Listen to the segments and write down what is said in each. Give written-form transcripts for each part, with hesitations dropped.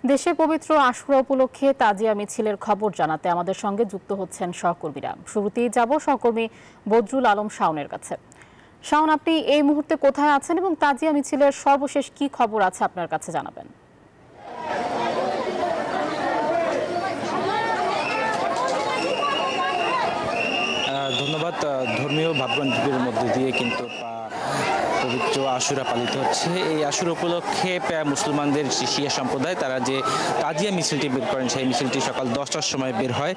দেশের পবিত্র আশুরা উপলক্ষে তাজিয়া মিছিলের খবর জানাতে আমাদের সঙ্গে যুক্ত হচ্ছেন সহকর্মীরা। শুরুতেই যাব সহকর্মী বদরুল আলম শাওনের কাছে। শাওন, আপনি এই মুহূর্তে কোথায় আছেন এবং তাজিয়া মিছিলের সর্বশেষ কি খবর আছে আপনার কাছে জানাবেন? ধন্যবাদ। ধর্মীয় ভাবগম্ভীরের মধ্যে দিয়ে কিন্তু পবিত্র আশুরা পালিত হচ্ছে। এই আশুরা উপলক্ষে মুসলমানদের শিয়া সম্প্রদায় তারা যে তাজিয়া মিছিলটি বের করেন, সেই মিছিলটি সকাল 10টার সময় বের হয়।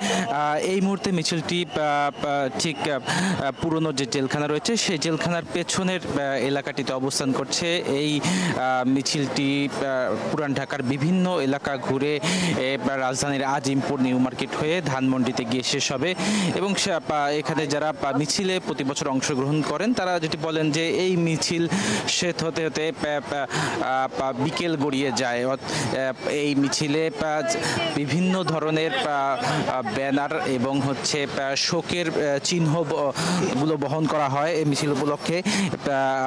এই মুহূর্তে মিছিলটি ঠিক পুরনো যে জেলখানা রয়েছে সেই জেলখানার পেছনের এলাকাটিতে অবস্থান করছে। এই মিছিলটি পুরান ঢাকার বিভিন্ন এলাকা ঘুরে রাজধানীর আজিমপুর নিউ মার্কেট হয়ে ধানমন্ডিতে গিয়ে শেষ হবে এবং এখানে যারা মিছিলে প্রতি বছর অংশগ্রহণ করেন তারা যেটি বলেন যে এই মিছিল শেষ হতে হতে বিকেল গড়িয়ে যায়। এই মিছিলে বিভিন্ন ধরনের ব্যানার এবং হচ্ছে শোকের চিহ্নগুলো বহন করা হয়। এই মিছিল উপলক্ষে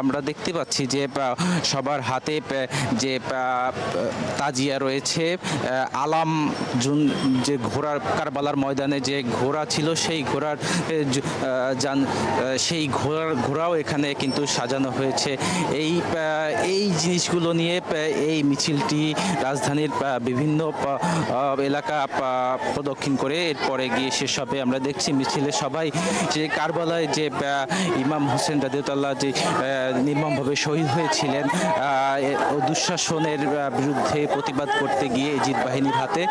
আমরা দেখতে পাচ্ছি যে সবার হাতে যে তাজিয়া রয়েছে, আলাম যে ঘোড়ার কারবালার ময়দানে যে ঘোড়া ছিল সেই ঘোড়ার ঘোড়াও এখানে কিন্তু সাজানো হয়েছে। এই জিনিসগুলো নিয়ে এই মিছিলটি রাজধানীর বিভিন্ন এলাকা প্রদক্ষিণ করে এরপরে গিয়ে শেষ হবে। আমরা দেখছি মিছিলে সবাই যে কারবালায় যে ইমাম হোসেন রাদিয়াল্লাহু যে নির্মমভাবে শহীদ হয়েছিলেন, দুঃশাসনের বিরুদ্ধে প্রতিবাদ করতে গিয়ে এজিদ বাহিনীর হাতে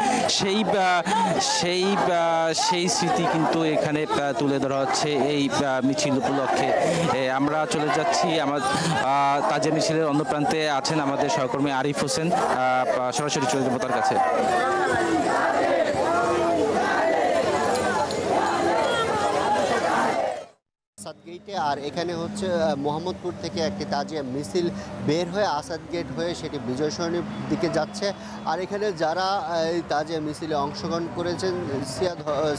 সেই স্মৃতি কিন্তু এখানে তুলে ধরা হচ্ছে এই মিছিল উপলক্ষে। আমরা চলে যাচ্ছি তাজিয়া মিছিলের অন্য প্রান্তে আছেন আমাদের সহকর্মী আরিফ হোসেন। সরাসরি চলে যাবো তার কাছে। আসাদ গেটে আর এখানে হচ্ছে মোহাম্মদপুর থেকে একটি তাজিয়া মিছিল বের হয়ে আসাদ গেট হয়ে সেটি বিজয় সরণির দিকে যাচ্ছে। আর এখানে যারা এই তাজিয়া মিছিলে অংশগ্রহণ করেছেন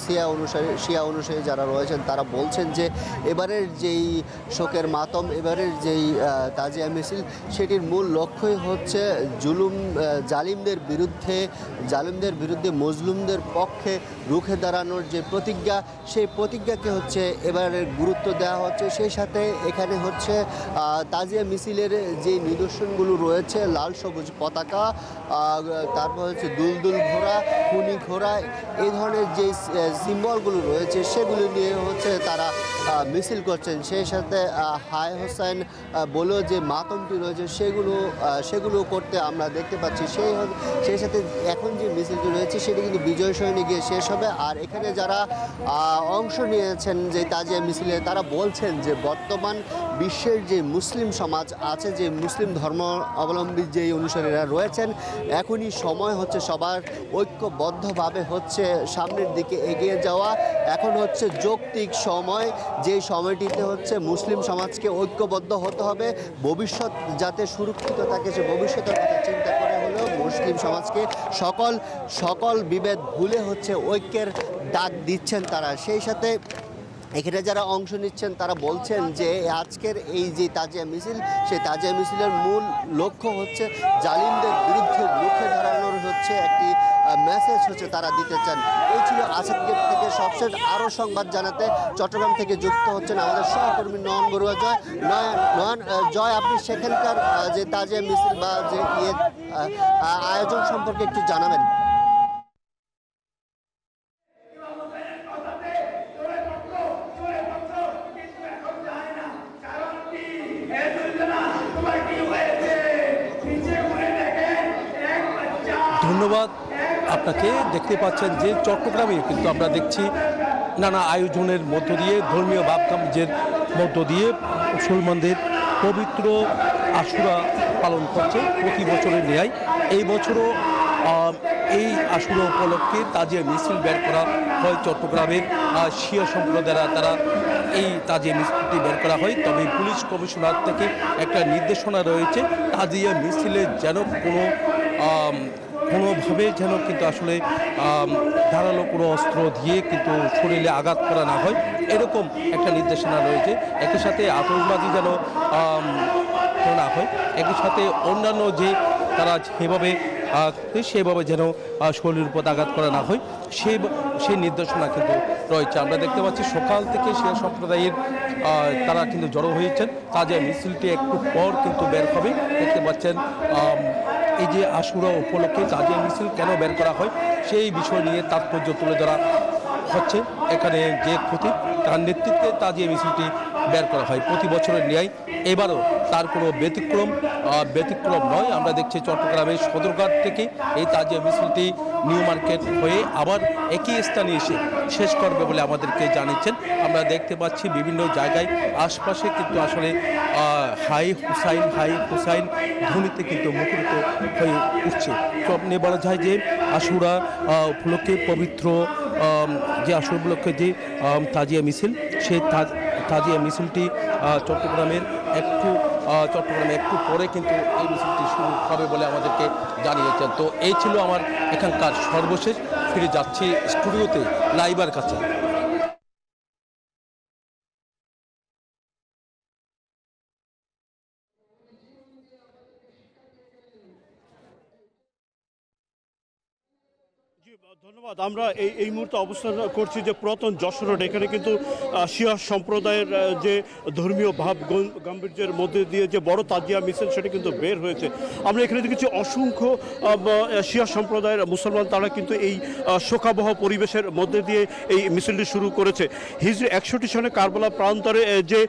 শিয়া অনুসারী যারা রয়েছেন তারা বলছেন যে এবারের যেই শোকের মাতম, এবারের যেই তাজিয়া মিছিল সেটির মূল লক্ষ্যই হচ্ছে জালিমদের বিরুদ্ধে মজলুমদের পক্ষে রুখে দাঁড়ানোর যে প্রতিজ্ঞা, সেই প্রতিজ্ঞাকে হচ্ছে এবারের গুরুত্ব দেওয়া হচ্ছে। সেই সাথে এখানে হচ্ছে তাজিয়া মিছিলের যে নিদর্শনগুলো রয়েছে, লাল সবুজ পতাকা, তারপর হচ্ছে দুলদুল ঘোড়া, খুনি ঘোড়া, এই ধরনের যে সিম্বলগুলো রয়েছে সেগুলো নিয়ে হচ্ছে তারা মিছিল করছেন। সেই সাথে হায় হোসেন বলেও যে মাতমটি রয়েছে সেগুলো করতে আমরা দেখতে পাচ্ছি। সেই সাথে এখন যে মিছিলটি রয়েছে সেটি কিন্তু বিজয় সরণি গিয়ে শেষ হবে। আর এখানে যারা অংশ নিয়েছেন যে তাজিয়া মিছিলে তারা বলছেন যে বর্তমান বিশ্বের যে মুসলিম সমাজ আছে, যে মুসলিম ধর্ম অবলম্বী যে অনুসারীরা রয়েছেন, এখনই সময় হচ্ছে সবার ঐক্যবদ্ধভাবে হচ্ছে সামনের দিকে এগিয়ে যাওয়া। এখন হচ্ছে যৌক্তিক সময়, যে সময়টিতে হচ্ছে মুসলিম সমাজকে ঐক্যবদ্ধ হতে হবে, ভবিষ্যৎ যাতে সুরক্ষিত থাকে সে ভবিষ্যতের কথা চিন্তা করে হলেও মুসলিম সমাজকে সকল বিভেদ ভুলে হচ্ছে ঐক্যের ডাক দিচ্ছেন তারা। সেই সাথে এখানে যারা অংশ নিচ্ছেন তারা বলছেন যে আজকের এই যে তাজিয়া মিছিল, সেই তাজিয়া মিছিলের মূল লক্ষ্য হচ্ছে জালিমদের বিরুদ্ধে রুখে দাঁড়ানোর হচ্ছে একটি মেসেজ হচ্ছে তারা দিতে চান। এই ছিল আসাদ গেট থেকে সবশেষ। আরও সংবাদ জানাতে চট্টগ্রাম থেকে যুক্ত হচ্ছেন আমাদের সহকর্মী নয়ন বড়ুয়া। জয়, আপনি সেখানকার যে তাজিয়া মিছিল বা যে আয়োজন সম্পর্কে একটু জানাবেন। ধন্যবাদ আপনাকে। দেখতে পাচ্ছেন যে চট্টগ্রামে কিন্তু আমরা দেখছি নানা আয়োজনের মধ্য দিয়ে, ধর্মীয় ভাবগাম্ভীর্যের মধ্য দিয়ে মুসলমানদের পবিত্র আশুরা পালন করছে প্রতি বছরের ন্যায়। এই বছরও এই আশুরা উপলক্ষে তাজিয়া মিছিল বের করা হয়। চট্টগ্রামের শিয়া সম্প্রদায়রা তারা এই তাজিয়া মিছিলটি বের করা হয়। তবে পুলিশ কমিশনার থেকে একটা নির্দেশনা রয়েছে তাজিয়া মিছিলে যেন কোনোভাবে যেন কিন্তু আসলে ধারালো কোনো অস্ত্র দিয়ে কিন্তু শরীরে আঘাত করা না হয়, এরকম একটা নির্দেশনা রয়েছে। একই সাথে আতশবাজি যেন না হয়, একই সাথে অন্যান্য যে তারা যেভাবে সেভাবে যেন শরীরের উপর আঘাত করা না হয় সেই নির্দেশনা কিন্তু রয়েছে। আমরা দেখতে পাচ্ছি সকাল থেকে শিয়া সম্প্রদায়ের তারা কিন্তু জড়ো হয়েছেন। তাজিয়া মিছিলটি একটু পর কিন্তু বের হবে। দেখতে পাচ্ছেন এই যে আশুরা উপলক্ষে তাজিয়া মিছিল কেন বের করা হয় সেই বিষয় নিয়ে তাৎপর্য তুলে ধরা হচ্ছে। এখানে যে খতিব তার নেতৃত্বে তাজিয়া মিছিলটি বের করা হয় প্রতি বছরের ন্যায় এবারও তার কোনো ব্যতিক্রম নয়। আমরা দেখছি চট্টগ্রামের সদরঘাট থেকে এই তাজিয়া মিছিলটি নিউ মার্কেট হয়ে আবার একই স্থানে এসে শেষ করবে বলে আমাদেরকে জানিয়েছেন। আমরা দেখতে পাচ্ছি বিভিন্ন জায়গায় আশপাশে কিন্তু আসলে হাই হুসাইন ধ্বনিতে কিন্তু মুখরিত হয়ে উঠছে। সব নিয়ে বলা যায় যে আশুরা উপলক্ষে পবিত্র যে আশুরা উপলক্ষে যে তাজিয়া মিছিল সেই তাজিয়া মিছিলটি চট্টগ্রামে একটু পরে কিন্তু এই মিছিলটি শুরু হবে বলে আমাদেরকে জানিয়েছেন। তো এই ছিল আমার এখানকার সর্বশেষ। ফিরে যাচ্ছি স্টুডিওতে লাইবার কাছে। ধন্যবাদ। আমরা এই মুহূর্তে অবস্থান করছি যে পুরাতন যশোর রোড। এখানে কিন্তু শিয়া সম্প্রদায়ের যে ধর্মীয় ভাব গাম্ভীর্যের মধ্যে দিয়ে যে বড় তাজিয়া মিছিল সেটা কিন্তু বের হয়েছে। আমরা এখানে দেখেছি অসংখ্য শিয়া সম্প্রদায়ের মুসলমান তারা কিন্তু এই শোকাবহ পরিবেশের মধ্যে দিয়ে এই মিছিলটি শুরু করেছে। হিজরি 61 সনে কারবালা প্রান্তরে যে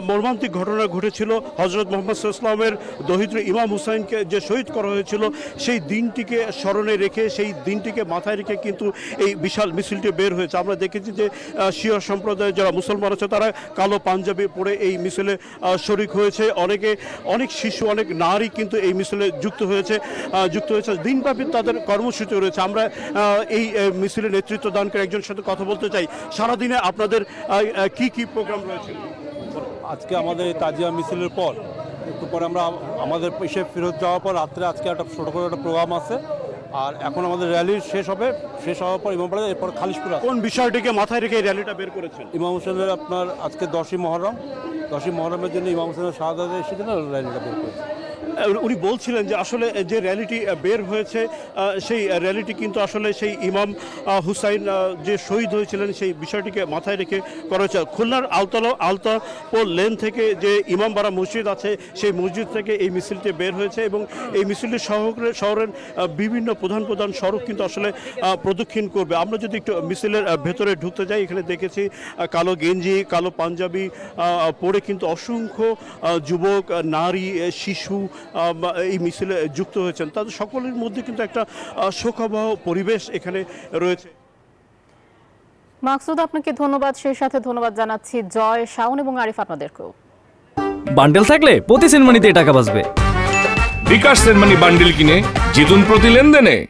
মর্মান্তিক ঘটনা ঘটেছিল, হজরত মোহাম্মদ ইসলামের দহিত্র ইমাম হুসাইনকে যে শহীদ করা হয়েছিল সেই দিনটিকে স্মরণে রেখে সেই দিনটিকে মাথায় রেখে কিন্তু এই বিশাল মিছিলটি বের হয়েছে। আমরা দেখেছি যে শিয়া সম্প্রদায়ের যারা মুসলমান আছে তারা কালো পাঞ্জাবি পরে এই মিছিলে শরিক হয়েছে। অনেক শিশু অনেক নারী কিন্তু এই মিছিলে যুক্ত হয়েছে। দিনব্যাপী তাদের কর্মসূচি রয়েছে। আমরা এই মিছিলে নেতৃত্ব দানকারী একজনের সাথে কথা বলতে চাই। সারাদিনে আপনাদের কি প্রোগ্রাম রয়েছে? আজকে আমাদের এই তাজিয়া মিছিলের পর একটু পরে আমরা আমাদের এসে ফেরত যাওয়ার পর রাত্রে আজকে একটা ছোটো করে একটা প্রোগ্রাম আছে। আর এখন আমাদের র্যালি শেষ হওয়ার পর ইমামবাড়া, এরপর খালিশপুর। কোন বিষয়টিকে মাথায় রেখে এই র্যালিটা বের করেছেন? ইমাম হোসেনের আপনার আজকে 10ই মহরমের জন্য ইমাম হোসেনের শাহাদাত এসে জন্য র্যালিটা বের করেছে। উনি বলছিলেন যে আসলে যে র্যালিটি বের হয়েছে সেই র্যালিটি কিন্তু আসলে সেই ইমাম হুসাইন যে শহীদ হয়েছিলেন সেই বিষয়টিকে মাথায় রেখে করা হয়েছে। খুলনার আলতাপোল লেন থেকে যে ইমামবাড়া মসজিদ আছে সেই মসজিদ থেকে এই মিছিলটি বের হয়েছে এবং এই মিছিলটি শহরের বিভিন্ন প্রধান সড়ক কিন্তু আসলে প্রদক্ষিণ করবে। আমরা যদি একটু মিছিলের ভেতরে ঢুকতে যাই, এখানে দেখেছি কালো গেঞ্জি কালো পাঞ্জাবি পরে কিন্তু অসংখ্য যুবক নারী শিশু এই মিছিলে যুক্ত হয়েছেন। তাদের সকলের মধ্যে কিন্তু একটা শোকাবহ পরিবেশ এখানে রয়েছে। মাকসুদ, আপনাকে ধন্যবাদ। সেই সাথে ধন্যবাদ জানাচ্ছি জয়, শাওন এবং আরিফ আপনাদেরকেও। বান্ডেল থাকলে প্রতি সেনমানিতে টাকা বাঁচবে। বিকাশ সেনমানি বান্ডেল কিনে জিতুন প্রতি লেনদেনে।